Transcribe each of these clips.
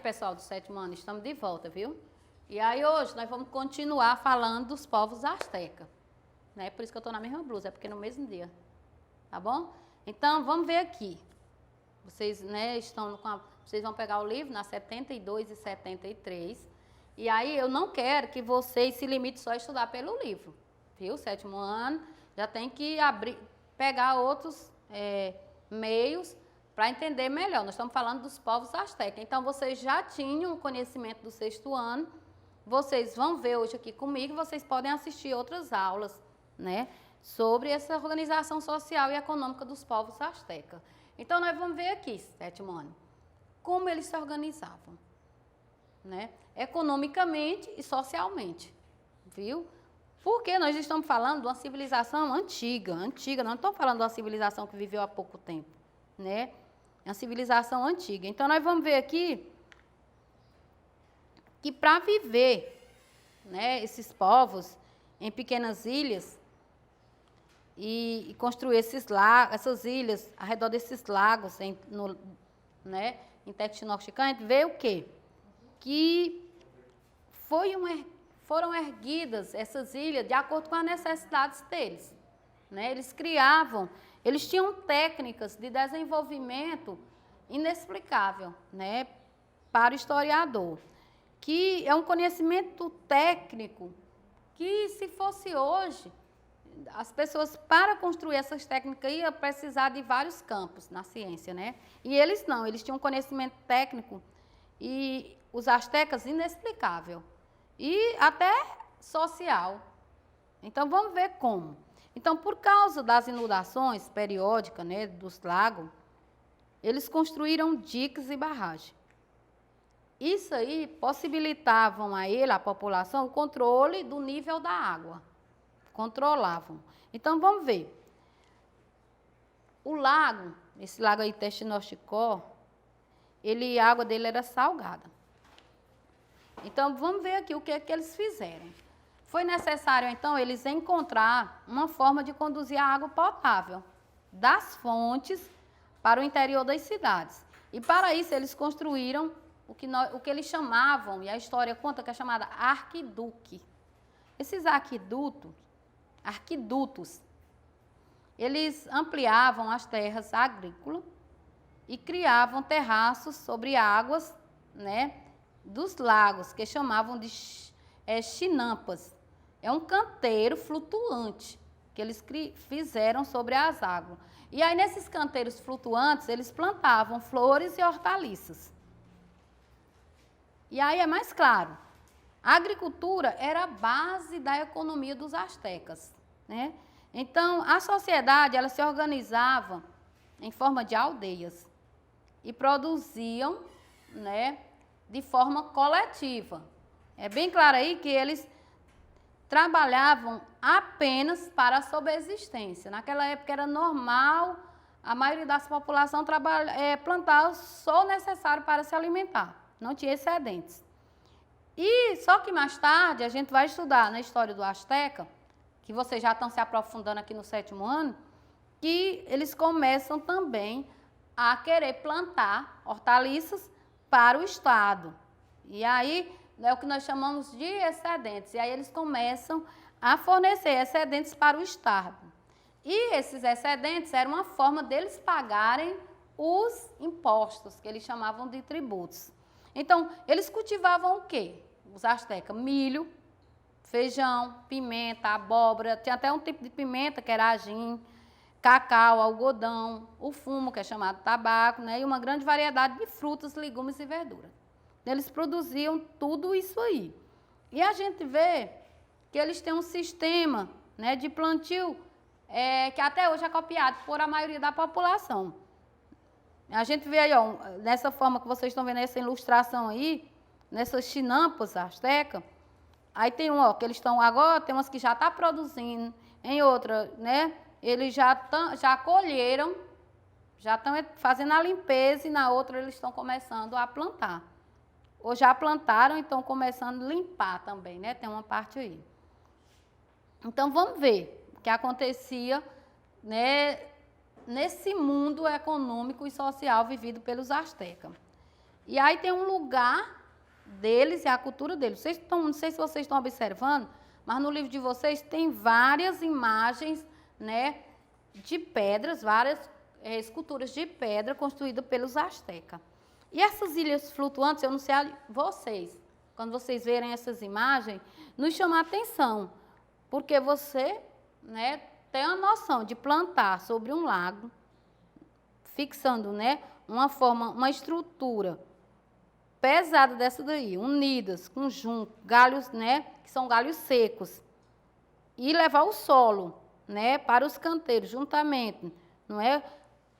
pessoal do sétimo ano, estamos de volta, viu? E aí hoje nós vamos continuar falando dos povos astecas, né? Por isso que eu estou na mesma blusa, é porque é no mesmo dia, tá bom? Então, vamos ver aqui. Vocês, né, vocês vão pegar o livro na 72 e 73. E aí eu não quero que vocês se limitem só a estudar pelo livro, viu? Sétimo ano, já tem que pegar outros meios para entender melhor. Nós estamos falando dos povos astecas. Então, vocês já tinham o conhecimento do sexto ano. Vocês vão ver hoje aqui comigo, vocês podem assistir outras aulas, né, sobre essa organização social e econômica dos povos astecas. Então, nós vamos ver aqui, sétimo ano, como eles se organizavam, né, economicamente e socialmente, viu? Porque nós estamos falando de uma civilização antiga, não estou falando de uma civilização que viveu há pouco tempo, né? É uma civilização antiga. Então, nós vamos ver aqui que para viver, né, esses povos em pequenas ilhas e construir essas ilhas ao redor desses lagos, né, em Tectinoxicã, a gente vê o quê? Que foram erguidas essas ilhas de acordo com as necessidades deles, né? Eles tinham técnicas de desenvolvimento inexplicável, né, para o historiador, que é um conhecimento técnico que, se fosse hoje, as pessoas, para construir essas técnicas, iam precisar de vários campos na ciência, né? E eles não, eles tinham um conhecimento técnico e os astecas inexplicável e até social. Então, vamos ver como. Então, por causa das inundações periódicas, né, dos lagos, eles construíram diques e barragens. Isso aí possibilitavam a população, o controle do nível da água. Controlavam. Então, vamos ver. O lago, esse lago aí, Tectinoxicó, a água dele era salgada. Então, vamos ver aqui o que eles fizeram. Foi necessário, então, eles encontrar uma forma de conduzir a água potável das fontes para o interior das cidades. E, para isso, eles construíram o que eles chamavam, e a história conta que é chamada arquiduque. Esses arquidutos, eles ampliavam as terras agrícolas e criavam terraços sobre águas, né, dos lagos, que chamavam de chinampas. É um canteiro flutuante que eles fizeram sobre as águas. E aí, nesses canteiros flutuantes, eles plantavam flores e hortaliças. E aí é mais claro, a agricultura era a base da economia dos astecas, né? Então, a sociedade, ela se organizava em forma de aldeias e produziam, né, de forma coletiva. É bem claro aí que eles trabalhavam apenas para a subsistência. Naquela época era normal a maioria da população plantar só o necessário para se alimentar. Não tinha excedentes. E só que mais tarde a gente vai estudar na história do Asteca, que vocês já estão se aprofundando aqui no sétimo ano, que eles começam também a querer plantar hortaliças para o Estado. E aí é o que nós chamamos de excedentes. E aí eles começam a fornecer excedentes para o Estado. E esses excedentes eram uma forma deles pagarem os impostos, que eles chamavam de tributos. Então, eles cultivavam o quê? Os astecas, milho, feijão, pimenta, abóbora, tinha até um tipo de pimenta que era agim, cacau, algodão, o fumo, que é chamado tabaco, né? E uma grande variedade de frutas, legumes e verduras. Eles produziam tudo isso aí. E a gente vê que eles têm um sistema, né, de plantio que até hoje é copiado por a maioria da população. A gente vê aí, ó, nessa forma que vocês estão vendo essa ilustração aí, nessas chinampas astecas, aí tem que eles estão agora, tem umas que já estão produzindo, em outra, né, eles já colheram, já estão fazendo a limpeza e na outra eles estão começando a plantar. Ou já plantaram e estão começando a limpar também, né, tem uma parte aí. Então, vamos ver o que acontecia, né, nesse mundo econômico e social vivido pelos astecas. E aí tem um lugar deles e a cultura deles. Não sei se vocês estão observando, mas no livro de vocês tem várias imagens, né, de pedras, várias esculturas de pedra construídas pelos astecas. E essas ilhas flutuantes, eu não sei vocês, quando vocês verem essas imagens, nos chama a atenção, porque você, né, tem a noção de plantar sobre um lago, fixando, né, uma estrutura pesada dessa daí, unidas, com junco, galhos, né, que são galhos secos, e levar o solo, né, para os canteiros, juntamente, não é,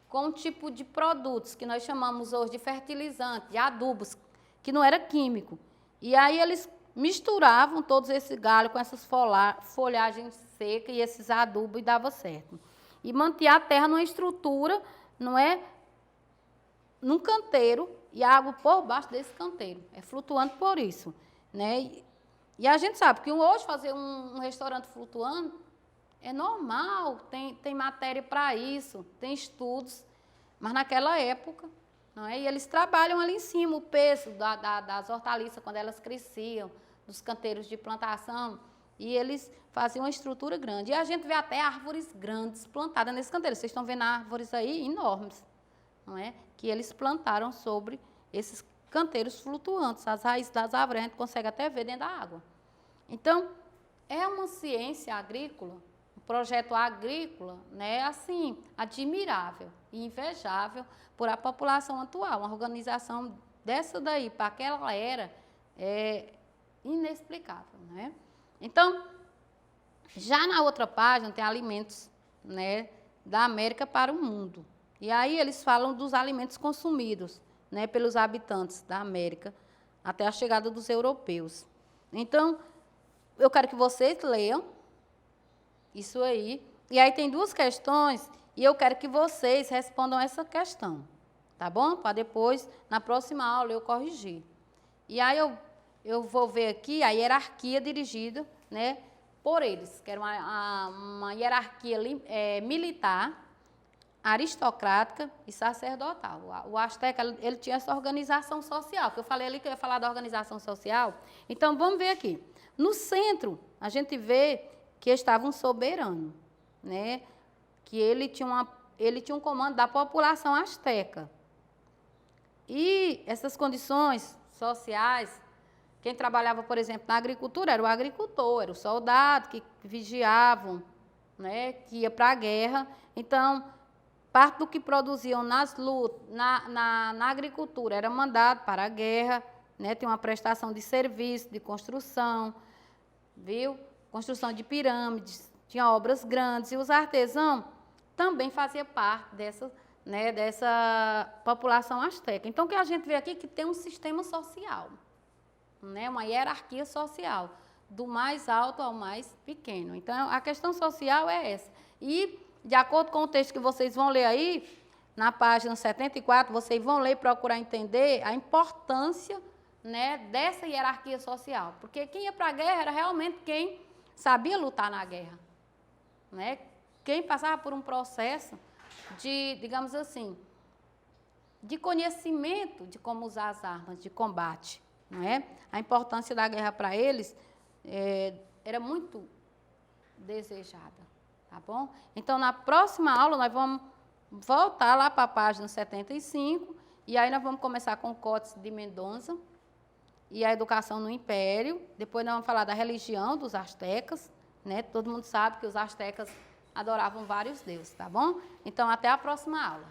com um tipo de produtos que nós chamamos hoje de fertilizante, de adubos, que não era químico. E aí eles misturavam todos esses galhos com essas folhagens secas e esses adubos e dava certo. E mantinha a terra numa estrutura, não é, num canteiro, e a água por baixo desse canteiro. É flutuante por isso, né? E a gente sabe que hoje fazer um restaurante flutuante é normal, tem matéria para isso, tem estudos, mas naquela época, não é? E eles trabalham ali em cima, o peso das hortaliças, quando elas cresciam, dos canteiros de plantação, e eles faziam uma estrutura grande. E a gente vê até árvores grandes plantadas nesse canteiro. Vocês estão vendo árvores aí enormes, não é? Que eles plantaram sobre esses canteiros flutuantes. As raízes das árvores a gente consegue até ver dentro da água. Então, é uma ciência agrícola, um projeto agrícola, né, assim, admirável e invejável por a população atual. Uma organização dessa daí, para aquela era, é inexplicável, né? Então, já na outra página tem alimentos, né, da América para o mundo. E aí eles falam dos alimentos consumidos, né, pelos habitantes da América até a chegada dos europeus. Então, eu quero que vocês leiam isso aí. E aí tem duas questões e eu quero que vocês respondam essa questão, tá bom? Para depois, na próxima aula, eu corrigir. E aí eu vou ver aqui a hierarquia dirigida, né, por eles, que era uma hierarquia militar, aristocrática e sacerdotal. O asteca, ele tinha essa organização social, que eu falei ali que eu ia falar da organização social. Então, vamos ver aqui. No centro, a gente vê que estava um soberano, né? Que ele tinha um comando da população asteca. E essas condições sociais, quem trabalhava, por exemplo, na agricultura era o agricultor, era o soldado que vigiavam, né? Que ia para a guerra. Então, parte do que produziam nas lutas, na agricultura era mandado para a guerra, né? Tem uma prestação de serviço, de construção, viu? Construção de pirâmides, tinha obras grandes, e os artesãos também faziam parte dessa, né, dessa população asteca. Então, o que a gente vê aqui é que tem um sistema social, né, uma hierarquia social, do mais alto ao mais pequeno. Então, a questão social é essa. E, de acordo com o texto que vocês vão ler aí, na página 74, vocês vão ler e procurar entender a importância, né, dessa hierarquia social. Porque quem ia para a guerra era realmente quem sabia lutar na guerra, né? Quem passava por um processo de, digamos assim, de conhecimento de como usar as armas de combate, não é? A importância da guerra para eles era muito desejada, tá bom? Então, na próxima aula, nós vamos voltar lá para a página 75, e aí nós vamos começar com o Códice de Mendonça e a educação no Império. Depois nós vamos falar da religião dos astecas, né? Todo mundo sabe que os astecas adoravam vários deuses, tá bom? Então, até a próxima aula.